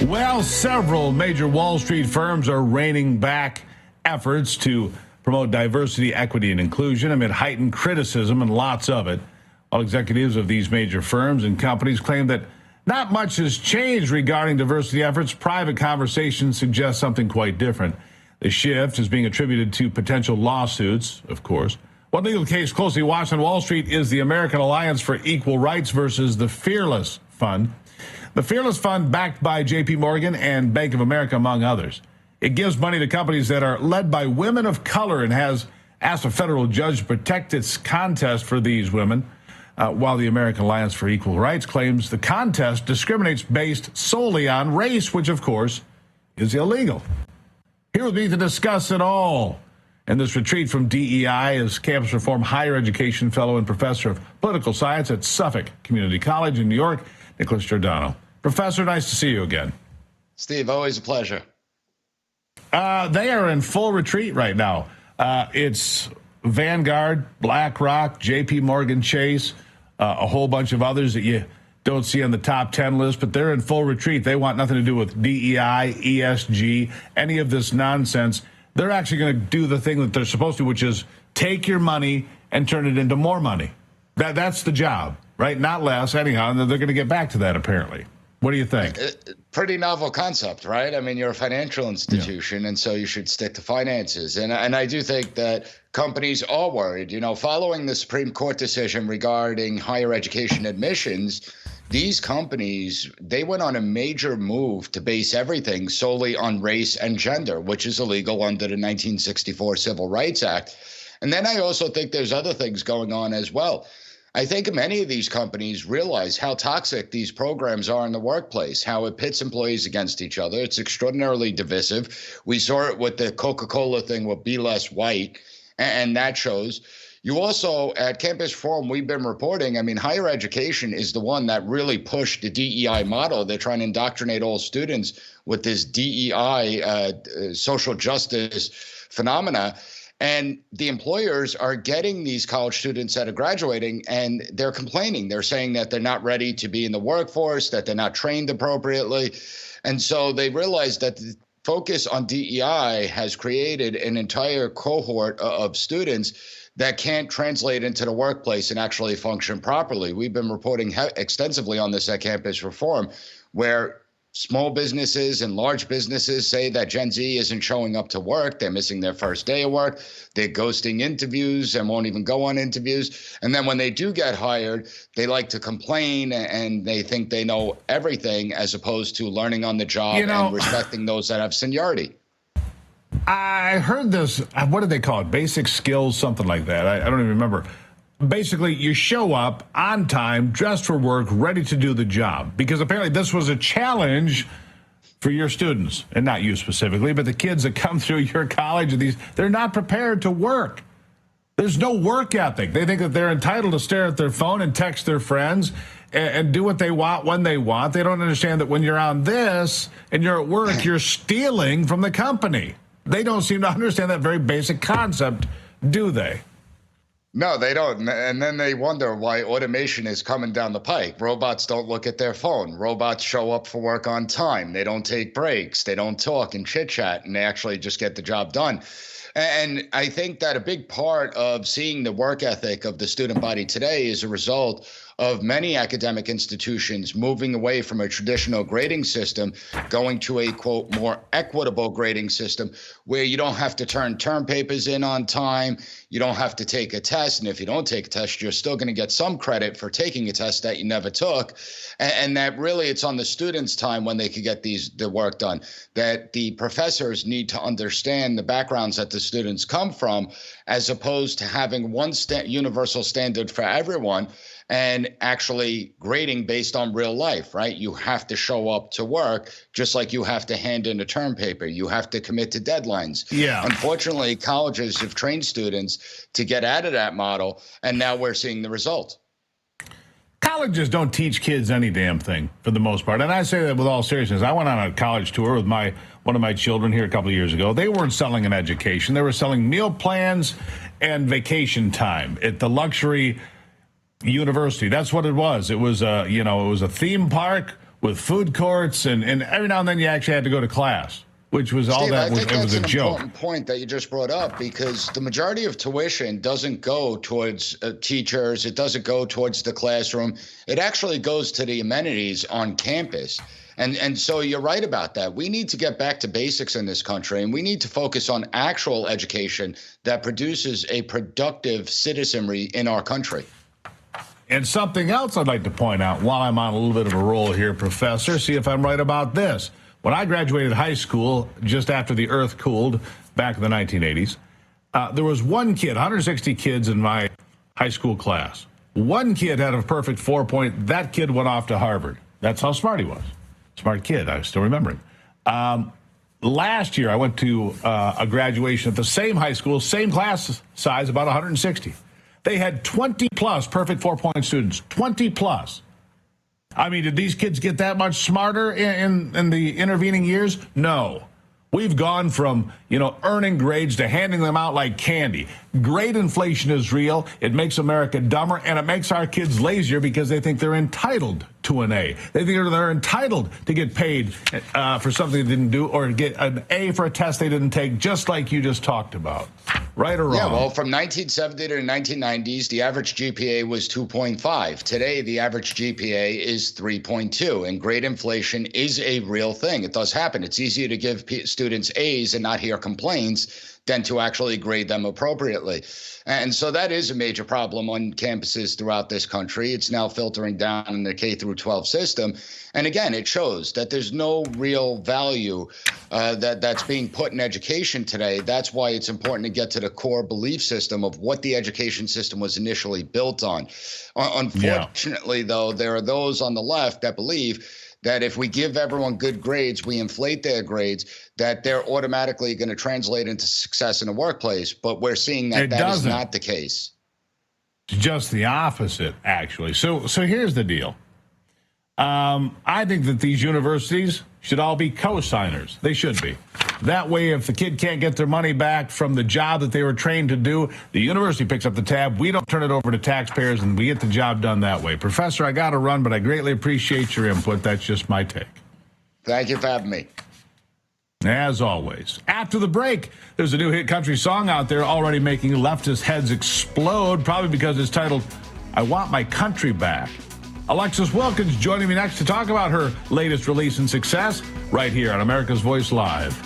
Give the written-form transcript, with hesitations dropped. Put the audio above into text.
Well, several major Wall Street firms are reining back efforts to promote diversity, equity, and inclusion amid heightened criticism, and lots of it. All executives of these major firms and companies claim that not much has changed regarding diversity efforts. Private conversations suggest something quite different. The shift is being attributed to potential lawsuits, of course. One legal case closely watched on Wall Street is the American Alliance for Equal Rights versus the Fearless Fund. The Fearless Fund, backed by J.P. Morgan and Bank of America, among others. It gives money to companies that are led by women of color and has asked a federal judge to protect its contest for these women, while the American Alliance for Equal Rights claims the contest discriminates based solely on race, which, of course, is illegal. Here with me to discuss it all in this retreat from DEI is Campus Reform Higher Education Fellow and Professor of Political Science at Suffolk Community College in New York, Nicholas Giordano. Professor, nice to see you again. Steve, always a pleasure. They are in full retreat right now. It's Vanguard, BlackRock, J.P. Morgan Chase, a whole bunch of others that you don't see on the top 10 list, but they're in full retreat. They want nothing to do with DEI, ESG, any of this nonsense. They're actually going to do the thing that they're supposed to, which is take your money and turn it into more money. That's the job, right? Not less, anyhow, and they're going to get back to that, apparently. What do you think? Pretty novel concept, right? I mean, you're a financial institution, and so you should stick to finances. And I do think that companies are worried. You know, following the Supreme Court decision regarding higher education admissions, these companies, they went on a major move to base everything solely on race and gender, which is illegal under the 1964 Civil Rights Act. And then I also think there's other things going on as well. I think many of these companies realize how toxic these programs are in the workplace, how it pits employees against each other. It's extraordinarily divisive. We saw it with the Coca-Cola thing with Be Less White, and that shows. You also, at Campus Reform, we've been reporting, I mean, higher education is the one that really pushed the DEI model. They're trying to indoctrinate all students with this DEI, social justice phenomena. And the employers are getting these college students that are graduating, and they're complaining. They're saying that they're not ready to be in the workforce, that they're not trained appropriately. And so they realize that the focus on DEI has created an entire cohort of students that can't translate into the workplace and actually function properly. We've been reporting extensively on this at Campus Reform, where small businesses and large businesses say that Gen Z isn't showing up to work. They're missing their first day of work. They're ghosting interviews and won't even go on interviews. And then when they do get hired, they like to complain and they think they know everything as opposed to learning on the job and respecting those that have seniority. I heard this, what did they call it? Basic skills, something like that. I don't even remember. Basically, you show up on time, dressed for work, ready to do the job. Because apparently this was a challenge for your students, and not you specifically, but the kids that come through your college, they're not prepared to work. There's no work ethic. They think that they're entitled to stare at their phone and text their friends and do what they want when they want. They don't understand that when you're on this and you're at work, you're stealing from the company. They don't seem to understand that very basic concept, do they? No, they don't. And then they wonder why automation is coming down the pike. Robots don't look at their phone. Robots show up for work on time. They don't take breaks. They don't talk and chit chat, and they actually just get the job done. And I think that a big part of seeing the work ethic of the student body today is a result of many academic institutions moving away from a traditional grading system, going to a, quote, more equitable grading system where you don't have to turn term papers in on time. You don't have to take a test. And if you don't take a test, you're still going to get some credit for taking a test that you never took. And that really it's on the students' time when they could get the work done, that the professors need to understand the backgrounds that the students come from, as opposed to having one universal standard for everyone and actually grading based on real life, right? You have to show up to work just like you have to hand in a term paper. You have to commit to deadlines. Yeah. Unfortunately, colleges have trained students to get out of that model, and now we're seeing the result. Colleges don't teach kids any damn thing for the most part. And I say that with all seriousness. I went on a college tour with one of my children here a couple of years ago. They weren't selling an education. They were selling meal plans and vacation time at the luxury university. That's what it was. It was it was a theme park with food courts, and every now and then you actually had to go to class, which was all Steve, that I was. think It was that's a an joke. important point that you just brought up, because the majority of tuition doesn't go towards teachers. It doesn't go towards the classroom. It actually goes to the amenities on campus. And so you're right about that. We need to get back to basics in this country, and we need to focus on actual education that produces a productive citizenry in our country. And something else I'd like to point out while I'm on a little bit of a roll here, Professor, see if I'm right about this. When I graduated high school, just after the earth cooled back in the 1980s, there was one kid, 160 kids in my high school class. One kid had a perfect 4-point. That kid went off to Harvard. That's how smart he was. Smart kid. I still remember him. Last year, I went to a graduation at the same high school, same class size, about 160. They had 20 plus perfect 4-point students. 20 plus. I mean, did these kids get that much smarter in the intervening years? No. We've gone from, earning grades to handing them out like candy. Grade inflation is real. It makes America dumber, and it makes our kids lazier because they think they're entitled to an A. They think they're entitled to get paid for something they didn't do, or get an A for a test they didn't take, just like you just talked about. Right or wrong? Yeah, well, from 1970 to the 1990s, the average GPA was 2.5. Today, the average GPA is 3.2, and grade inflation is a real thing. It does happen. It's easier to give students A's and not hear complaints than to actually grade them appropriately. And so that is a major problem on campuses throughout this country. It's now filtering down in the K through 12 system. And again, it shows that there's no real value that's being put in education today. That's why it's important to get to the core belief system of what the education system was initially built on. Unfortunately, though, there are those on the left that believe that if we give everyone good grades, we inflate their grades, that they're automatically going to translate into success in the workplace. But we're seeing that that is not the case. Just the opposite, actually. So here's the deal. I think that these universities should all be co-signers. They should be. That way, if the kid can't get their money back from the job that they were trained to do, the university picks up the tab. We don't turn it over to taxpayers, and we get the job done that way. Professor, I got to run, but I greatly appreciate your input. That's just my take. Thank you for having me. As always. After the break, there's a new hit country song out there already making leftist heads explode, probably because it's titled, I Want My Country Back. Alexis Wilkins joining me next to talk about her latest release and success right here on America's Voice Live.